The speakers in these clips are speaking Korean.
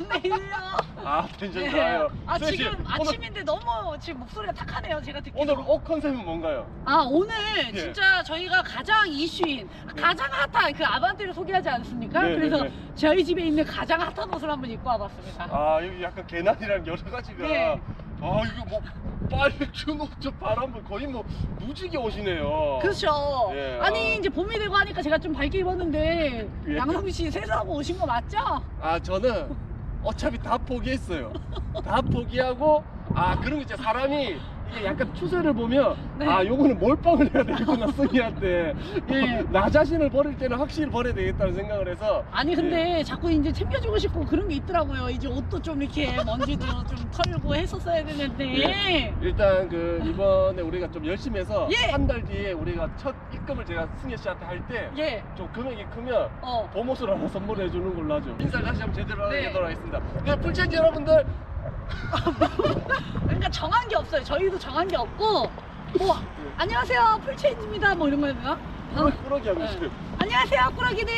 내일요. 아 텐션 좋아요. 아 수현 씨, 지금 오늘, 아침인데 너무 지금 목소리가 탁하네요. 제가 듣기로. 오늘 옷 컨셉은 뭔가요? 아 오늘 예. 진짜 저희가 가장 이슈인 가장 핫한 그 아반떼를 소개하지 않습니까? 네, 그래서 네, 네. 저희 집에 있는 가장 핫한 옷을 한번 입고 와봤습니다. 아 여기 약간 개나리랑 여러 가지가. 네. 아 이거 뭐 빨준 옷, 저 바람 거의 뭐 무지개 옷이네요. 그렇죠. 예, 아니 이제 봄이 되고 하니까 제가 좀 밝게 입었는데 예. 양성비 씨 세수하고 오신 거 맞죠? 아 저는 어차피 다 포기했어요. 다 포기하고 그런 거 있죠. 사람이 이게 약간 추세를 보면 네. 요거는 몰빵을 해야 되겠구나 승희한테. 네. 나 자신을 버릴 때는 확실히 버려야 되겠다는 생각을 해서. 아니 근데 자꾸 이제 챙겨주고 싶고 그런 게 있더라고요. 이제 옷도 좀 이렇게 먼지도 좀 털고 했었어야 되는데. 예. 일단 그 이번에 우리가 좀 열심히 해서 예. 한 달 뒤에 우리가 첫 입금을 제가 승희 씨한테 할 때 좀 예. 금액이 크면 어. 봄옷을 하나 선물해 주는 걸로 하죠. 인사 다시 한번 제대로 네. 하도록 하겠습니다. 네, 풀체인지 여러분들. 그러니까 정한 게 없어요. 저희도 정한 게 없고 뭐 안녕하세요 풀체인지입니다 뭐 이런 거 해야 되나? 꾸러기 하고 네. 싶어요. 안녕하세요 꾸러기들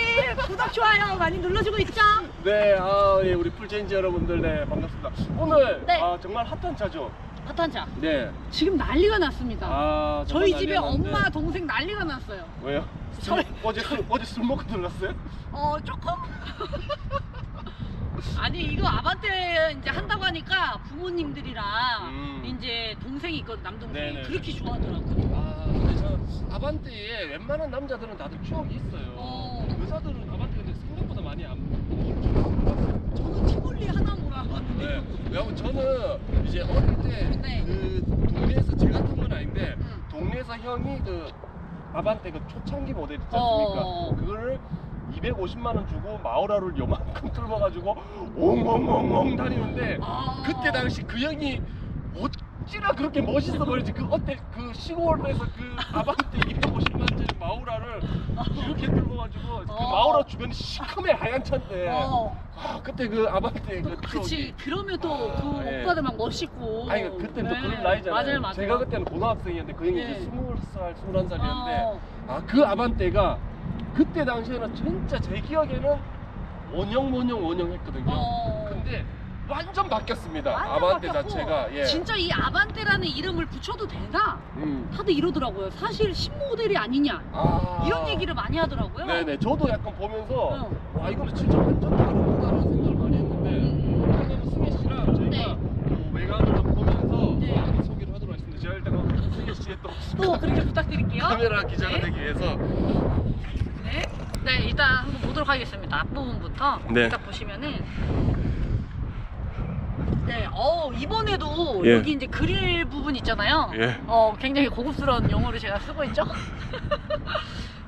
구독 좋아요 많이 눌러주고 있죠? 네, 예, 우리 풀체인지 여러분들, 네, 반갑습니다. 오늘, 네. 정말 핫한 차죠? 핫한자 네. 지금 난리가 났습니다. 정말 저희 집에 난리 났는데. 엄마 동생 난리가 났어요. 왜요? 저희- 어제 술 먹고 들어갔어요? 조금? 아니 이거 아반떼 이제 한다고 하니까 부모님들이랑 이제 동생이 있거든 남동생이 네네. 그렇게 좋아하더라고. 근데 저 아반떼에 웬만한 남자들은 다들 추억이 있어요. 여자들은 아반떼 근데 생각보다 많이 안 저는 티볼리 하나 몰아봤는데. 네. 왜냐면 저는 이제 어릴 때 네. 그 동네에서 제 같은 건 아닌데 응. 동네에서 형이 그 아반떼 그 초창기 모델 있지 어. 않습니까? 그거를 250만 원 주고 마우라를 요만큼 뚫어가지고 옹옹옹옹 다니는데 그때 당시 그 형이 어찌나 그렇게 멋있어 보이지. 그 어때 그 시골에서 그 아반떼 250만짜리 마우라를 이렇게 들고가지고 그 마우라 주변이 시커매 하얀 차인데 그때 그 아반떼 그 그치. 그러면 또 그 예. 오빠들 막 멋있고. 아니 그때는 또 네. 그런 나이잖아요. 맞아요. 제가 그때는 고등학생이었는데 그 형이 네. 이제 20살, 21살이었는데 어. 그 아반떼가 그때 당시에는 진짜 제 기억에는 원형 했거든요. 근데 완전 바뀌었습니다. 완전 아반떼 바뀌었고, 자체가. 예. 진짜 이 아반떼라는 이름을 붙여도 되나? 다들 이러더라고요. 사실 신모델이 아니냐 이런 얘기를 많이 하더라고요. 네네. 저도 약간 보면서 응. 와 이거는 진짜 완전 다르구나라는 생각을 많이 했는데 그러면 승희 씨랑 저희가 네. 외관을 좀 보면서 네. 소개를 하도록 하겠습니다. 제가 일단 승희 씨의 또 그렇게 부탁드릴게요. 카메라 기자가 네. 되기 위해서. 네. 네, 일단 한번 보도록 하겠습니다. 앞부분부터 네. 딱 보시면은 네, 이번에도 예. 여기 이제 그릴 부분 있잖아요. 예. 굉장히 고급스러운 용어를 제가 쓰고 있죠.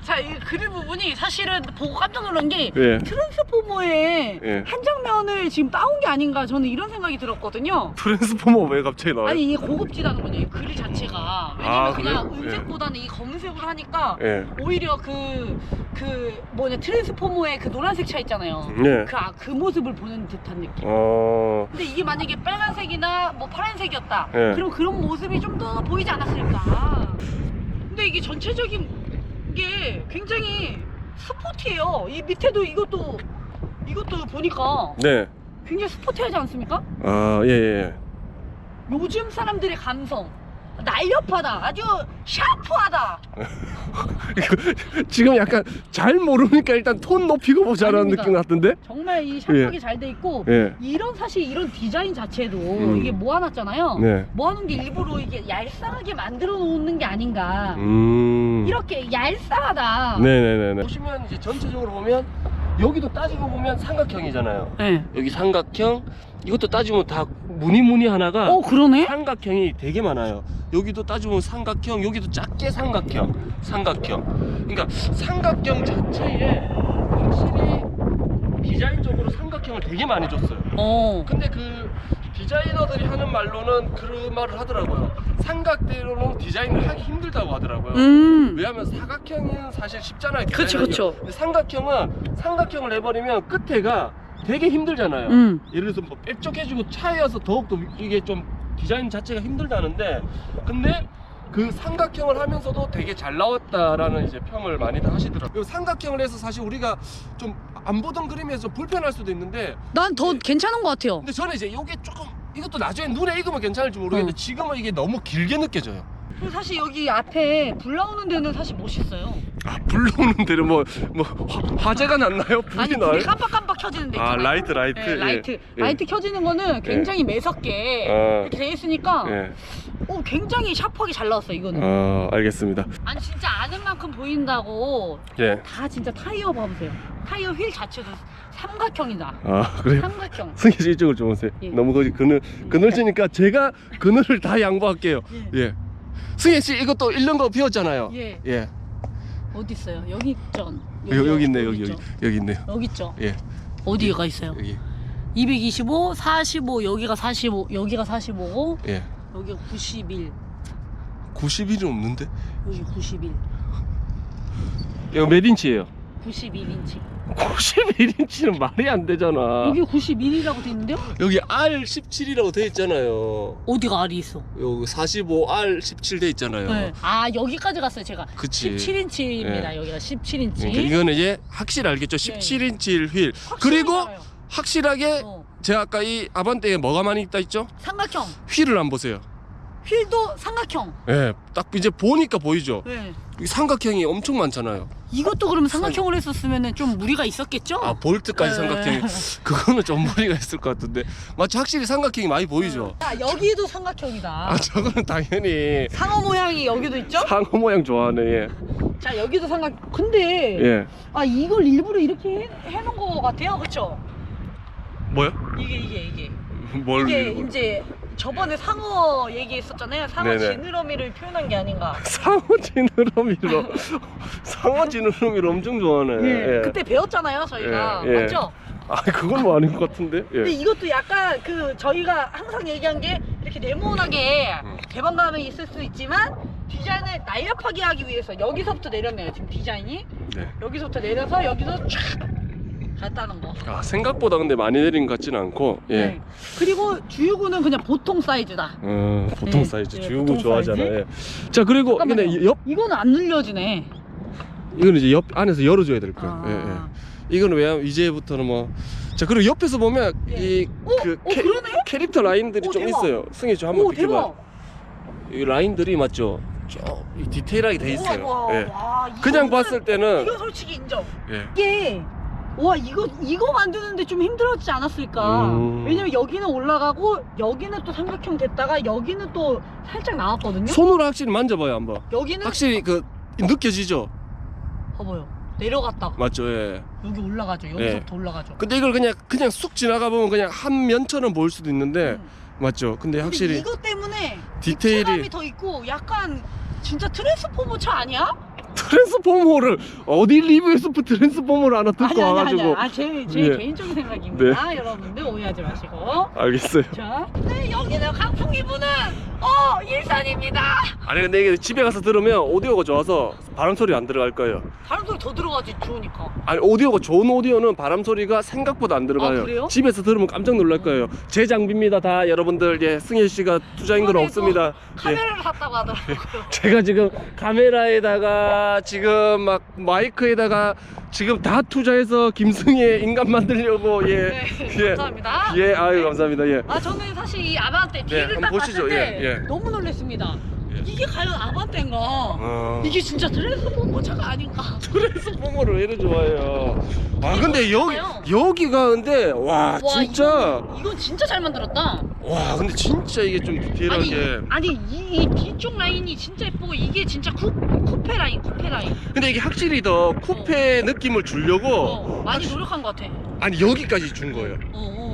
자, 이 그릴 부분이 사실은 보고 깜짝 놀란 게 예. 트랜스포머의 예. 한 장면을 지금 따온 게 아닌가 저는 이런 생각이 들었거든요. 트랜스포머 왜 갑자기 나와요? 아니 이게 고급지다는 거죠. 이 그릴 자체가. 왜냐면 그냥 그래요? 은색보다는 이 검은색으로 하니까 예. 오히려 트랜스포머의 그 노란색 차 있잖아요. 네. 그 모습을 보는 듯한 느낌. 근데 이게 만약에 빨간색이나 뭐 파란색이었다. 예. 그럼 그런 모습이 좀 더 보이지 않았을까. 근데 이게 전체적인 게 굉장히 스포티해요. 이 밑에도 이것도 보니까 네. 굉장히 스포티하지 않습니까? 예. 요즘 사람들의 감성 날렵하다. 아주 샤프하다. 지금 약간 잘 모르니까 일단 톤 높이고 보자라는 아닙니다. 느낌 같은데? 정말 이 샤프하게 잘 돼 있고 예. 사실 이런 디자인 자체도 이게 모아놨잖아요. 네. 모아놓은 게 일부러 이게 얄쌍하게 만들어 놓는 게 아닌가. 이렇게 얄쌍하다. 네네네. 보시면 이제 전체적으로 보면 여기도 따지고 보면 삼각형이잖아요. 네. 여기 삼각형, 이것도 따지면 다 무늬 하나가 그러네. 삼각형이 되게 많아요. 여기도 따지면 삼각형, 여기도 작게 삼각형. 그러니까 삼각형 자체에 확실히 디자인적으로 삼각형을 되게 많이 줬어요. 근데 그 디자이너들이 하는 말로는 그런 말을 하더라고요. 삼각대로는 디자인을 하기 힘들다고 하더라고요. 왜냐하면 사각형은 사실 쉽잖아요. 그쵸, 디자인하기가. 그쵸. 근데 삼각형을 해버리면 끝에가 되게 힘들잖아요. 예를 들어서 뭐 뾰족해지고 차이어서 더욱더 이게 좀 디자인 자체가 힘들다는데, 근데 그 삼각형을 하면서도 되게 잘 나왔다라는 이제 평을 많이들 하시더라고요. 삼각형을 해서 사실 우리가 좀 안 보던 그림에서 좀 불편할 수도 있는데 난 더 괜찮은 것 같아요. 근데 저는 이제 이게 조금 이것도 나중에 눈에 익으면 괜찮을지 모르겠는데 지금은 이게 너무 길게 느껴져요. 그리고 사실 여기 앞에 불 나오는 데는 사실 멋있어요. 아, 불 나오는 데는 뭐 화재가 났나요? 불이 아니 나요? 불이 깜빡깜빡 켜지는 데 있잖아요. 라이트 네, 라이트 예. 라이트 켜지는 거는 굉장히 매섭게 이렇게 돼 있으니까 예. 굉장히 샤프하게 잘 나왔어 이거는. 알겠습니다. 아니 진짜 아는 만큼 보인다고 예. 다 진짜 타이어 봐보세요. 타이어 휠 자체도 삼각형이다. 아, 그래요? 삼각형. 승희 씨 이쪽을 좀 오세요. 예. 너무 거기 그늘지니까 제가 그늘을 다 양보할게요. 예. 승희 씨 이것도 잃는 거 비웠잖아요. 예. 예. 어디 있어요? 여기 있죠. 여기 있네. 있죠. 여기 있네요. 여기 있죠. 예. 어디가 있어요? 여기. 225, 45, 여기가 45, 여기가 45고 예. 여기가 91, 91은 없는데? 여기 91, 이거 몇 인치예요? 91인치. 91인치는 말이 안 되잖아. 여기 91이라고 돼 있는데요? 여기 R17이라고 돼 있잖아요. 어디가 R이 있어? 여기 45 R17 돼 있잖아요. 네. 아 여기까지 갔어요 제가. 그치. 17인치입니다. 네. 여기가 17인치. 그러니까 이거는 이제 확실히 알겠죠? 17인치 휠. 그리고 확실하게 제가 아까 이 아반떼에 뭐가 많이 있다 했죠? 삼각형. 휠을 안 보세요. 휠도 삼각형. 예, 딱 이제 보니까 보이죠? 네. 이 삼각형이 엄청 많잖아요. 이것도 그러면 삼각형으로 했었으면 좀 무리가 있었겠죠? 아, 볼트까지 네. 삼각형이 그거는 좀 무리가 있을 것 같은데 마치 확실히 삼각형이 많이 보이죠? 자 여기도 삼각형이다. 아, 저거는 당연히 상어 모양이 여기도 있죠? 상어 모양 좋아하네. 예. 자 여기도 삼각. 근데 예. 아 이걸 일부러 이렇게 해놓은 거 같아요, 그렇죠? 뭐요? 이게 뭘? 이게 이제 저번에 상어 얘기했었잖아요. 상어 네네. 지느러미를 표현한 게 아닌가. 상어 지느러미로 상어 지느러미를 엄청 좋아하네. 예. 예. 그때 배웠잖아요, 저희가. 예, 예. 맞죠? 아, 그건 뭐 아닌 것 같은데. 예. 근데 이것도 약간 그 저희가 항상 얘기한 게 이렇게 네모나게 개방감이 있을 수 있지만 디자인을 날렵하게 하기 위해서 여기서부터 내렸네요. 지금 디자인이 네. 여기서부터 내려서 여기서 쫙 갔다는 거. 아, 생각보다 근데 많이 내린 것 같지는 않고. 예. 네. 그리고 주유구는 그냥 보통 사이즈다. 보통 네. 사이즈 예, 주유구 보통 좋아하잖아요. 사이즈? 예. 자, 그리고 근데 잠깐만요. 옆 이거는 안 눌려지네. 이거는 이제 옆 안에서 열어줘야 될 거예요. 아. 예, 예. 이거는 왜냐면 이제부터는 뭐. 자, 그리고 옆에서 보면 예. 이 그 그러네? 캐릭터 라인들이 오, 좀 대박. 있어요. 승희 좀 한번 오 비켜봐. 대박. 이 라인들이 맞죠? 이 디테일하게 돼 있어요. 우와, 예. 와, 그냥 이거는- 봤을 때는 이거 솔직히 인정. 예. 이게 와 이거 만드는데 좀 힘들었지 않았을까? 왜냐면 여기는 올라가고 여기는 또 삼각형 됐다가 여기는 또 살짝 나왔거든요. 손으로 확실히 만져봐요 한번. 여기는 확실히 그 느껴지죠? 봐봐요. 내려갔다가 맞죠? 예. 여기 올라가죠. 여기서부터 올라가죠. 근데 이걸 그냥 쑥 지나가 보면 그냥 한 면처럼 보일 수도 있는데 맞죠? 근데 확실히 이것 때문에 디테일이 입체감이 더 있고 약간 진짜 트랜스포머 차 아니야? 트랜스포머를 어디 리뷰에서 트랜스포머를 하나 듣고 와가지고 제 예. 개인적인 생각입니다. 여러분들 오해하지 마시고. 알겠어요. 자, 네 여기는 강풍이부는 일산입니다. 아니 근데 이게 집에 가서 들으면 오디오가 좋아서 바람 소리 안 들어갈 거예요. 바람 소리 더 들어가지 좋으니까. 아니 오디오가 좋은 오디오는 바람 소리가 생각보다 안 들어가요. 아, 그래요? 집에서 들으면 깜짝 놀랄 거예요. 제 장비입니다 다 여러분들. 예, 승혜 씨가 투자인 건 이번에도 없습니다. 예. 카메라를 샀다고 하더라고요. 제가 지금 카메라에다가 지금 막 마이크에다가 지금 다 투자해서 김승혜 인간 만들려고 예. 네, 감사합니다. 예, 아유 감사합니다. 예. 아 저는 사실 이 아반떼 뒤를 한번 딱 보시죠. 봤을 때 예, 예. 너무 놀랐습니다. 예. 이게 과연 아반떼인가? 이게 진짜 트랜스포머 차가 아닌가? 트랜스포머를 왜 이렇게 좋아해요? 아 근데 좋아요. 여기가 근데 와 진짜 이건 진짜 잘 만들었다. 와 근데 진짜 이게 좀 디테일하게 아니 이 뒤쪽 라인이 진짜 예쁘고 이게 진짜 쿠페 라인. 근데 이게 확실히 더 쿠페 느낌을 주려고 많이 노력한 것 같아. 아니 여기까지 준 거예요.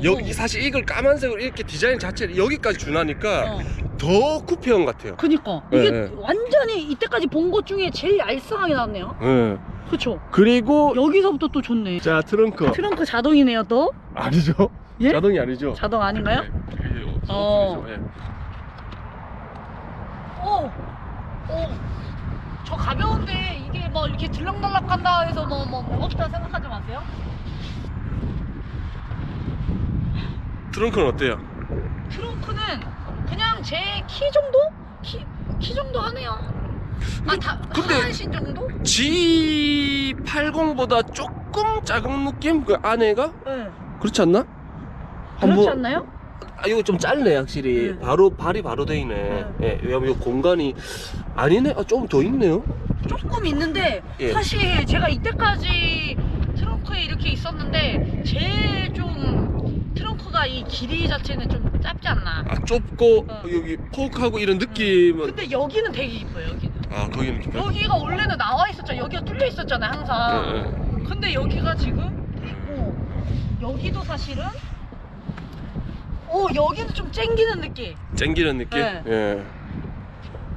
여기 사실 이걸 까만색으로 이렇게 디자인 자체를 여기까지 주나니까 더 쿠페형 같아요. 그니까 예, 이게 예. 완전히 이때까지 본 것 중에 제일 알싸하게 나왔네요. 예. 그쵸? 그리고 여기서부터 또 좋네. 자 트렁크 트렁크 자동이네요 또. 아니죠? 예? 자동이 아니죠? 자동 아닌가요? 예. 저 가벼운데 이게 뭐 이렇게 들락날락 간다 해서 뭐 무겁다 생각하지 마세요. 트렁크는 어때요? 트렁크는 그냥 제 키 정도? 키 정도 하네요. 근데 하반신 정도? G80보다 조금 작은 느낌? 그 안에가? 네. 그렇지 않나? 그렇지 않나요? 아, 이거 좀 짧네 확실히. 네. 발이 바로 돼 있네. 예, 왜냐면 이 공간이 아니네. 아, 좀 더 있네요. 조금 있는데 예. 사실 제가 이때까지 트렁크에 이렇게 있었는데 제일 좀 트렁크가 이 길이 자체는 좀 짧지 않나. 아, 좁고 어. 여기 포크하고 이런 느낌은. 근데 여기는 되게 이뻐요. 여기는. 아, 거기는 좀. 여기가 원래는 나와 있었잖아. 여기가 뚫려 있었잖아요, 항상. 예, 예. 근데 여기가 지금 돼 있고 여기도 사실은 여기는 좀 쨍기는 느낌. 쨍기는 느낌? 네. 예.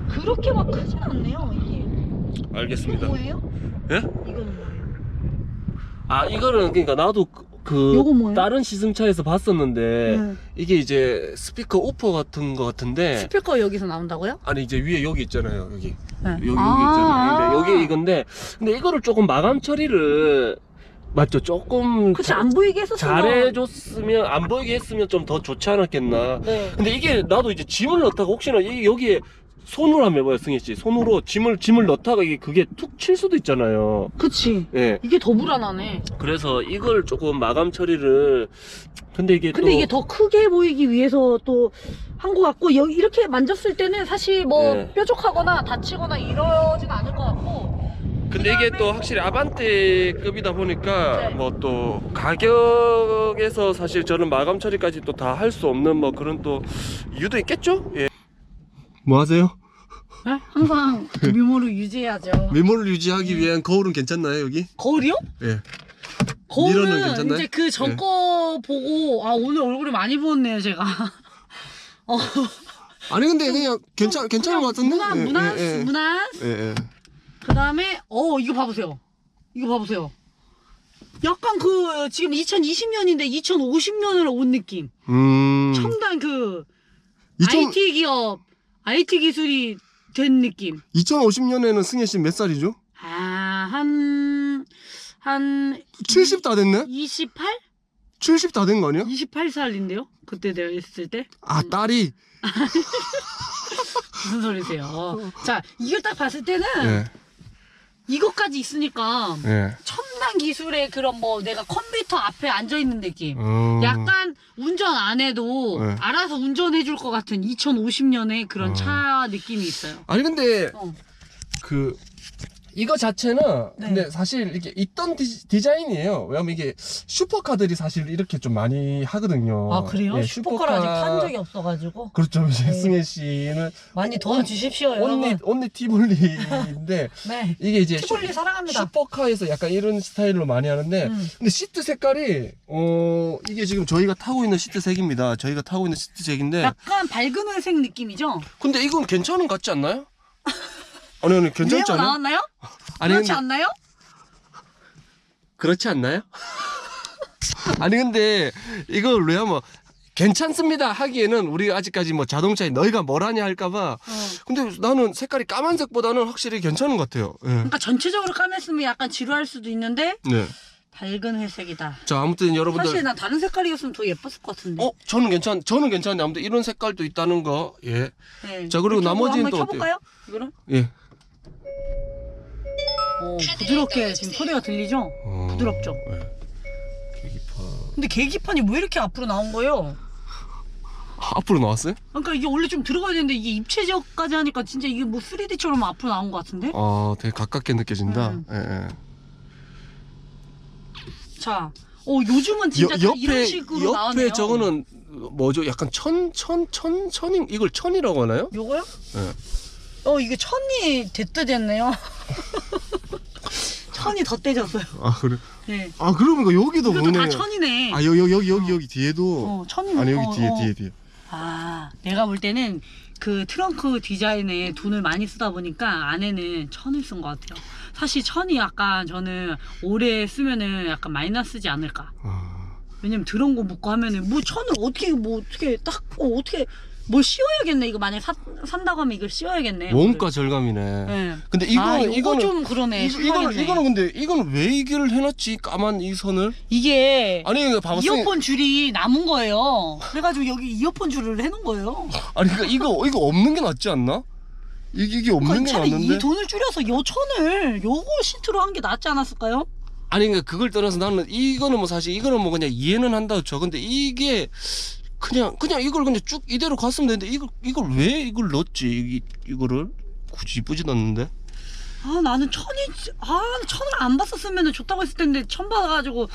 그렇게 막 크진 않네요, 이게. 알겠습니다. 이건 뭐예요? 예? 이거는 뭐예요? 아, 이거는 그러니까 나도 요거 뭐예요? 다른 시승차에서 봤었는데 네. 이게 이제 스피커 우퍼 같은 거 같은데. 스피커 여기서 나온다고요? 아니 이제 위에 여기 있잖아요. 여기. 네. 여기 있잖아요. 근데 여기 이건데 근데 이거를 조금 마감 처리를 맞죠? 조금 그치, 안 보이게 했었으면. 잘해줬으면 안 보이게 했으면 좀 더 좋지 않았겠나. 네. 근데 이게 나도 이제 짐을 넣다가 혹시나 여기에 손으로 한번 해봐요, 승희 씨. 손으로 짐을 넣다가 이게 그게 툭 칠 수도 있잖아요. 그치. 예. 이게 더 불안하네. 그래서 이걸 조금 마감 처리를. 근데 이게 이게 더 크게 보이기 위해서 또 한 것 같고, 여기 이렇게 만졌을 때는 사실 뭐 네. 뾰족하거나 다치거나 이러진 않을 것 같고. 근데 이게 또 확실히 아반떼급이다 보니까 네. 뭐 또 가격에서 사실 저는 마감 처리까지 또 다 할 수 없는 뭐 그런 또 이유도 있겠죠? 예. 뭐 하세요? 네? 항상 그 미모를 유지해야죠. 메모를 유지하기 위한 거울은 괜찮나요, 여기? 거울이요? 예. 거울은 미러는 괜찮나요? 이제 그 전 거 보고, 오늘 얼굴이 많이 부었네요, 제가. 아니 근데 그냥 괜찮은 것 같은데? 무난. 예. 그 다음에, 이거 봐보세요. 이거 봐보세요. 약간 지금 2020년인데 2050년으로 온 느낌. 첨단 2000 IT 기업, IT 기술이 된 느낌. 2050년에는 승혜 씨 몇 살이죠? 한 70 다 됐네? 28? 70 다 된 거 아니야? 28살인데요? 그때 내가 있을 때? 아, 딸이? 무슨 소리세요? 자, 이걸 딱 봤을 때는 예. 이것까지 있으니까 예. 첨단 기술의 그런 내가 컴퓨터 앞에 앉아있는 느낌. 어. 약간 운전 안 해도 네. 알아서 운전해 줄 것 같은 2050년의 그런 차 느낌이 있어요. 아니 근데 어. 이거 자체는 네. 근데 사실 이게 있던 디자인이에요. 왜냐면 이게 슈퍼카들이 사실 이렇게 좀 많이 하거든요. 아, 그래요? 예, 슈퍼카를 아직 탄 적이 없어가지고. 그렇죠. 이제 네. 승혜 씨는 많이 도와주십시오, 여러분. 온리 티볼리인데 네. 이게 이제 티볼리 사랑합니다. 슈퍼카에서 약간 이런 스타일로 많이 하는데 근데 시트 색깔이 이게 지금 저희가 타고 있는 시트 색입니다. 저희가 타고 있는 시트 색인데 약간 밝은 회색 느낌이죠? 근데 이건 괜찮은 것 같지 않나요? 아니 괜찮지 레어 않아요? 나왔나요? 아니, 그렇지 근데- 않나요? 그렇지 않나요? 아니 근데 이걸 왜 하면 괜찮습니다 하기에는 우리가 아직까지 뭐 자동차에 너희가 뭘 하냐 할까봐 근데 나는 색깔이 까만색보다는 확실히 괜찮은 것 같아요. 예. 그러니까 전체적으로 까맸으면 약간 지루할 수도 있는데 네. 밝은 회색이다. 자 아무튼 여러분들 사실 난 다른 색깔이었으면 더 예뻤을 것 같은데. 저는 괜찮은데 아무튼 이런 색깔도 있다는 거. 예. 네. 자, 그리고 이쪽으로 나머지는 한번 또 켜볼까요? 이거는? 예. 부드럽게 지금 소리가 들리죠? 부드럽죠? 예. 계기판. 근데 계기판이 왜 이렇게 앞으로 나온 거예요? 앞으로 나왔어요? 그러니까 이게 원래 좀 들어가야 되는데 이게 입체 지역까지 하니까 진짜 이게 3D처럼 앞으로 나온 것 같은데? 되게 가깝게 느껴진다. 예. 자, 요즘은 진짜 다 이런 식으로 나왔네요. 옆에 저거는 뭐죠? 약간 천인 이걸 천이라고 하나요? 요거요? 예. 이게 천이 됐네요. 천이 덧대졌어요. 아 그래? 네. 아 그러면 여기도 이것도 보네. 다 천이네. 아 여기 뒤에도. 천이네. 아니 여기 뒤에. 내가 볼 때는 그 트렁크 디자인에 돈을 많이 쓰다 보니까 안에는 천을 쓴 것 같아요. 사실 천이 약간 저는 오래 쓰면은 약간 마이너스지 않을까. 왜냐면 더러운 거 묻고 하면은 천을 어떻게 닦고 어떻게 뭘 씌워야겠네. 이거 만약에 산다고 하면 이걸 씌워야겠네. 원가 절감이네. 네. 근데 이거는 좀 그러네. 이거는 근데 이거는 왜 이걸 해놨지? 까만 이 선을? 이게 아니 이거 봐봐. 이어폰 줄이 남은 거예요. 그래가지고 여기 이어폰 줄을 해놓은 거예요. 아니 그러니까 이거 없는 게 낫지 않나? 이게 없는 게 차라리 맞는데? 이 돈을 줄여서 요 천을 요거 시트로 한 게 낫지 않았을까요? 아니 그러니까 그걸 떠나서 나는 이거는 뭐 사실 이거는 뭐 그냥 이해는 한다 쳐. 근데 이게 그냥 이걸 그냥 쭉 이대로 갔으면 되는데 이걸 왜 이걸 넣었지? 이거를 굳이 이쁘지 않는데? 아 나는 천을 안 봤었으면 좋다고 했을 텐데 천 봐가지고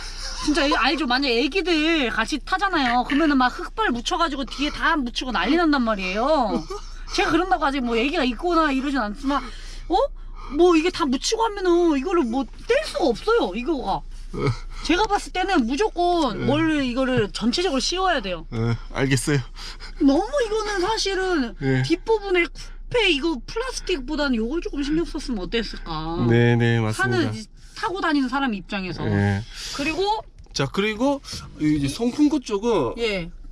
진짜 알죠? 만약에 애기들 같이 타잖아요. 그러면은 막 흑발 묻혀가지고 뒤에 다 묻히고 난리 난단 말이에요. 제가 그런다고 아직 뭐 애기가 있거나 이러진 않지만 뭐 이게 다 묻히고 하면은 이거를 뭐 뗄 수가 없어요. 이거가 제가 봤을 때는 무조건 뭘 이거를 전체적으로 씌워야 돼요. 알겠어요. 너무 이거는 사실은 네. 뒷부분에 쿠페 이거 플라스틱보다는 요걸 조금 신경 썼으면 어땠을까. 네네 맞습니다. 차는 타고 다니는 사람 입장에서. 네. 그리고 그리고 이제 송풍구 쪽은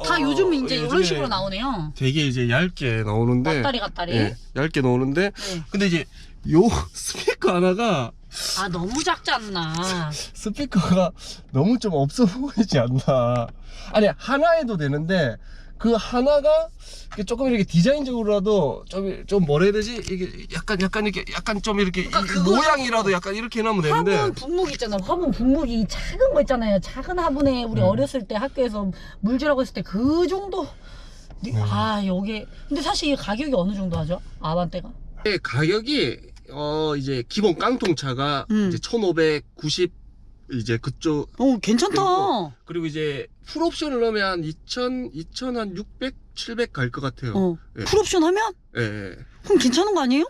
다 요즘 이제 이런 요즘에 식으로 나오네요. 되게 이제 얇게 나오는데 왔다리 갔다리. 얇게 나오는데 근데 이제 요 스피커 하나가 너무 작지 않나. 스피커가 너무 좀 없어 보이지 않나. 아니 하나에도 되는데 그 하나가 조금 이렇게 디자인적으로라도 좀 뭐라 해야 되지? 이게 약간 이렇게 약간 좀 이렇게 그러니까 모양이라도 약간 이렇게 해놓으면 되는데. 화분 분무기 있잖아. 화분 분무기 작은 거 있잖아요. 작은 화분에 우리 어렸을 때 학교에서 물 주라고 했을 때 그 정도. 여기 근데 사실 이 가격이 어느 정도 하죠? 아반떼가? 가격이 이제 기본 깡통차가 이제 1,590 이제 그쪽. 괜찮다. 그리고 이제 풀옵션을 넣으면 한 2,000 한 600, 700 갈 것 같아요. 풀옵션 하면? 그럼 괜찮은 거 아니에요?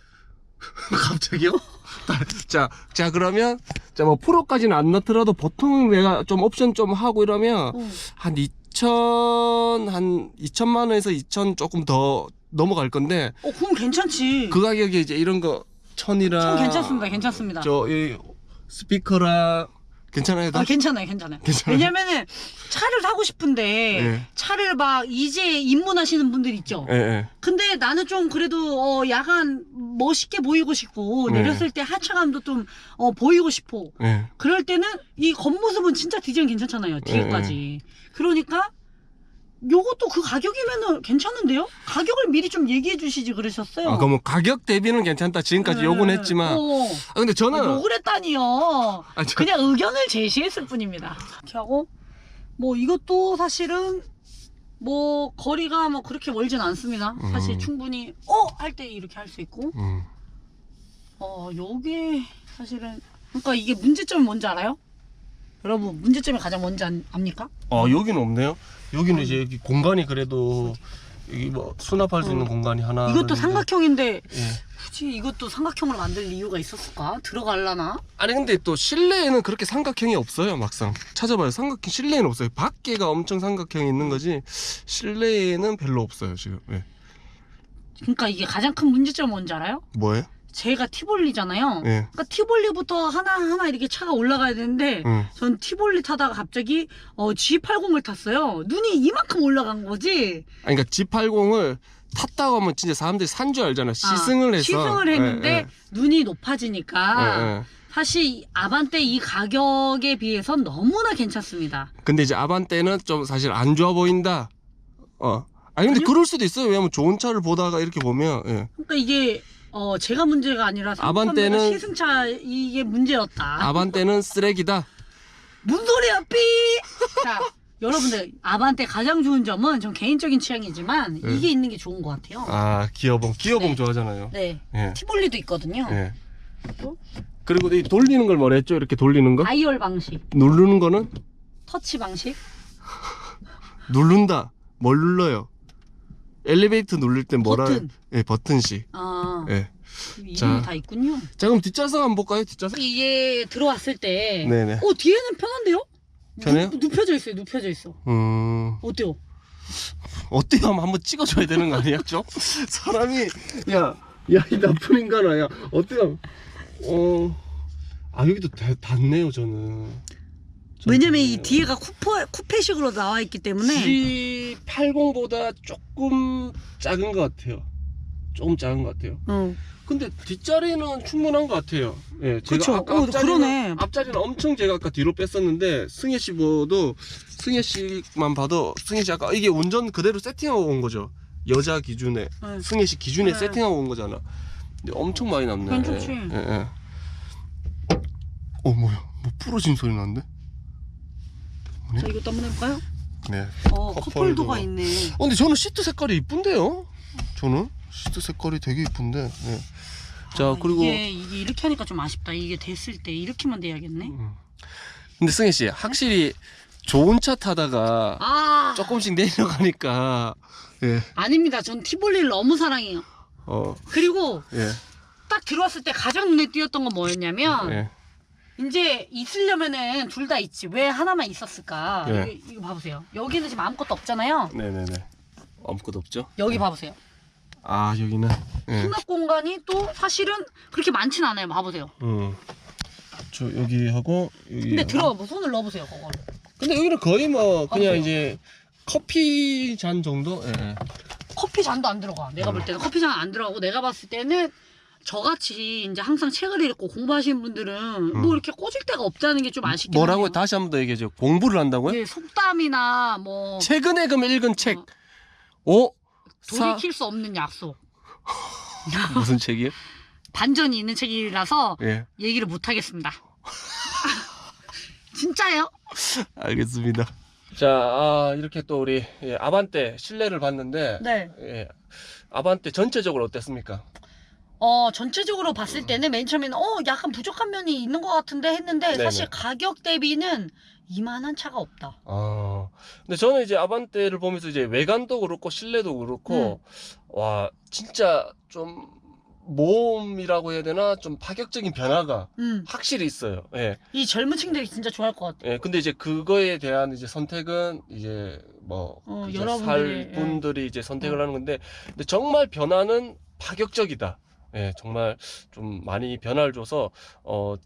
갑자기요? 자 그러면 뭐 프로까지는 안 넣더라도 보통 내가 좀 옵션 좀 하고 이러면 한 2천만 원에서 2천 조금 더 넘어갈 건데. 그럼 괜찮지. 그 가격에 이제 이런 거 천이랑. 괜찮습니다. 이 스피커랑 괜찮아요? 괜찮아요. 왜냐면은 차를 사고 싶은데 차를 막 이제 입문하시는 분들 있죠. 근데 나는 좀 그래도 약간 멋있게 보이고 싶고 내렸을 때 하차감도 좀 보이고 싶어. 그럴 때는 이 겉모습은 진짜 디자인 괜찮잖아요. 뒤에까지. 그러니까 요것도 그 가격이면은 괜찮은데요? 가격을 미리 좀 얘기해 주시지 그러셨어요. 그럼 가격 대비는 괜찮다. 지금까지 욕은 했지만. 근데 저는 욕을 했다니요. 그냥 의견을 제시했을 뿐입니다. 이렇게 하고 뭐 이것도 사실은 뭐 거리가 뭐 그렇게 멀진 않습니다. 사실 충분히 할 때 이렇게 할 수 있고. 요게 사실은 그러니까 이게 문제점이 뭔지 알아요? 여러분 문제점이 가장 뭔지 압니까? 여기는 없네요. 여기는 이제 여기 공간이 그래도 여기 뭐 수납할 수 있는 공간이 하나. 이것도 삼각형인데 굳이 이것도 삼각형으로 만들 이유가 있었을까? 들어갈라나? 아니 근데 또 실내에는 그렇게 삼각형이 없어요. 막상 찾아봐요. 삼각형 실내에는 없어요. 밖에가 엄청 삼각형이 있는 거지 실내에는 별로 없어요 지금. 그러니까 이게 가장 큰 문제점은 뭔지 알아요? 뭐예요? 제가 티볼리잖아요. 그러니까 티볼리부터 하나하나 이렇게 차가 올라가야 되는데 전 티볼리 타다가 갑자기 G80을 탔어요. 눈이 이만큼 올라간 거지. 그러니까 G80을 탔다고 하면 진짜 사람들이 산 줄 알잖아. 시승을 해서. 시승을 했는데 눈이 높아지니까 사실 아반떼 이 가격에 비해선 너무나 괜찮습니다. 근데 이제 아반떼는 좀 사실 안 좋아 보인다. 아니 근데 그럴 수도 있어요. 왜냐면 좋은 차를 보다가 이렇게 보면. 그러니까 이게 제가 문제가 아니라 아반떼는 시승차 이게 문제였다. 아반떼는 쓰레기다. 무슨 소리야 삐! 자 여러분들 아반떼 가장 좋은 점은 전 개인적인 취향이지만 이게 있는 게 좋은 것 같아요. 기어봉 좋아하잖아요. 티볼리도 있거든요. 그리고 이 돌리는 걸 뭐라 했죠? 이렇게 돌리는 거? 다이얼 방식. 누르는 거는? 터치 방식. 누른다. 뭘 눌러요? 엘리베이터 누를 땐 뭐라? 버튼. 버튼식. 이름이 다 있군요. 자 그럼 뒷좌석 한번 볼까요? 뒷좌석? 이게 들어왔을 때 네네. 뒤에는 편한데요? 편해요? 눕혀져 있어. 어때요? 어때요? 한번 찍어줘야 되는 거 아니야? 좀? 사람이 이 나쁜 인간아. 야 어때요? 여기도 닿네요 저는. 왜냐면 이 뒤에가 쿠페식으로 나와 있기 때문에 G80보다 조금 작은 것 같아요. 조금 작은 것 같아요. 근데 뒷자리는 충분한 것 같아요. 제가 아까 앞자리는 엄청 제가 아까 뒤로 뺐었는데 승혜 씨만 봐도 승혜 씨 아까 이게 운전 그대로 세팅하고 온 거죠. 여자 기준에 승혜 씨 기준에 세팅하고 온 거잖아. 근데 엄청 많이 남네. 괜찮지. 예, 예. 뭐야? 뭐 부러진 소리 나는데? 뭐니? 자, 이것도 한번 해볼까요? 네. 컵홀더가 있네. 근데 저는 시트 색깔이 이쁜데요? 저는 시트 색깔이 되게 이쁜데. 네. 자, 그리고 이게 이렇게 하니까 좀 아쉽다. 이게 됐을 때 이렇게만 돼야겠네. 근데 승혜 씨, 확실히 좋은 차 타다가 조금씩 내려가니까 예. 아닙니다. 전 티볼리를 너무 사랑해요. 그리고 예. 딱 들어왔을 때 가장 눈에 띄었던 건 뭐였냐면 예. 이제 있으려면은 둘 다 있지. 왜 하나만 있었을까? 예. 이거 봐보세요. 여기는 지금 아무것도 없잖아요. 네네네. 아무것도 없죠? 여기 봐보세요. 여기는 예. 수납 공간이 또 사실은 그렇게 많진 않아요. 봐보세요. 저 여기 하고 여기. 근데 뭐 손을 넣어보세요. 그거를. 근데 여기는 거의 뭐 그냥 봐보세요. 이제 커피 잔 정도? 예. 커피 잔도 안 들어가. 내가 볼 때는 커피 잔 안 들어가고 내가 봤을 때는 저같이 이제 항상 책을 읽고 공부하시는 분들은 뭐 이렇게 꽂을 데가 없다는 게 좀 아쉽긴 뭐라고요? 하네요. 다시 한 번 더 얘기해줘. 공부를 한다고요? 예, 속담이나 뭐 최근에 그럼 읽은 책. 돌이킬 수 없는 약속. 무슨 책이요? 반전이 있는 책이라서 예. 얘기를 못 하겠습니다. 진짜요? 알겠습니다. 자, 이렇게 또 우리 아반떼 실내를 봤는데 네. 예, 아반떼 전체적으로 어땠습니까? 전체적으로 봤을 때는 맨 처음에는 약간 부족한 면이 있는 것 같은데 했는데 네네. 사실 가격 대비는 이만한 차가 없다. 근데 저는 이제 아반떼를 보면서 이제 외관도 그렇고 실내도 그렇고 와 진짜 좀 모험이라고 해야 되나 좀 파격적인 변화가 확실히 있어요. 예. 이 젊은 층들이 진짜 좋아할 것 같아. 예. 근데 이제 그거에 대한 이제 선택은 이제 뭐 이제 여러분들이, 살 분들이 이제 선택을 하는 건데 근데 정말 변화는 파격적이다. 예, 정말 좀 많이 변화를 줘서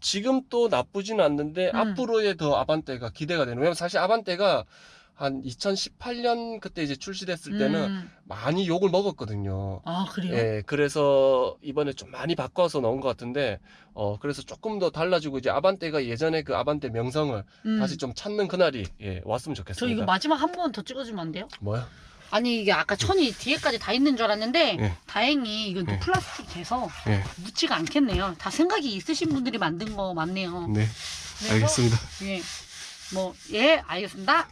지금 또 나쁘지는 않는데 앞으로의 더 아반떼가 기대가 되는. 왜냐면 사실 아반떼가 한 2018년 그때 이제 출시됐을 때는 많이 욕을 먹었거든요. 그래요? 예, 그래서 이번에 좀 많이 바꿔서 넣은 것 같은데 그래서 조금 더 달라지고 이제 아반떼가 예전에 그 아반떼 명성을 다시 좀 찾는 그날이 왔으면 저 좋겠습니다. 이거 마지막 한 번 더 찍어주면 안 돼요? 뭐야? 아니 이게 아까 천이 뒤에까지 다 있는 줄 알았는데 예. 다행히 이건 또 예. 플라스틱 돼서 예. 묻지가 않겠네요. 다 생각이 있으신 분들이 만든 거 맞네요. 네, 그래서, 알겠습니다. 알겠습니다.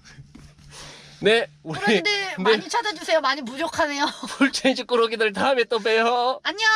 네, 우리 그런데 많이 찾아주세요. 많이 부족하네요. 풀체인지 꾸러기들 다음에 또 봬요. 안녕.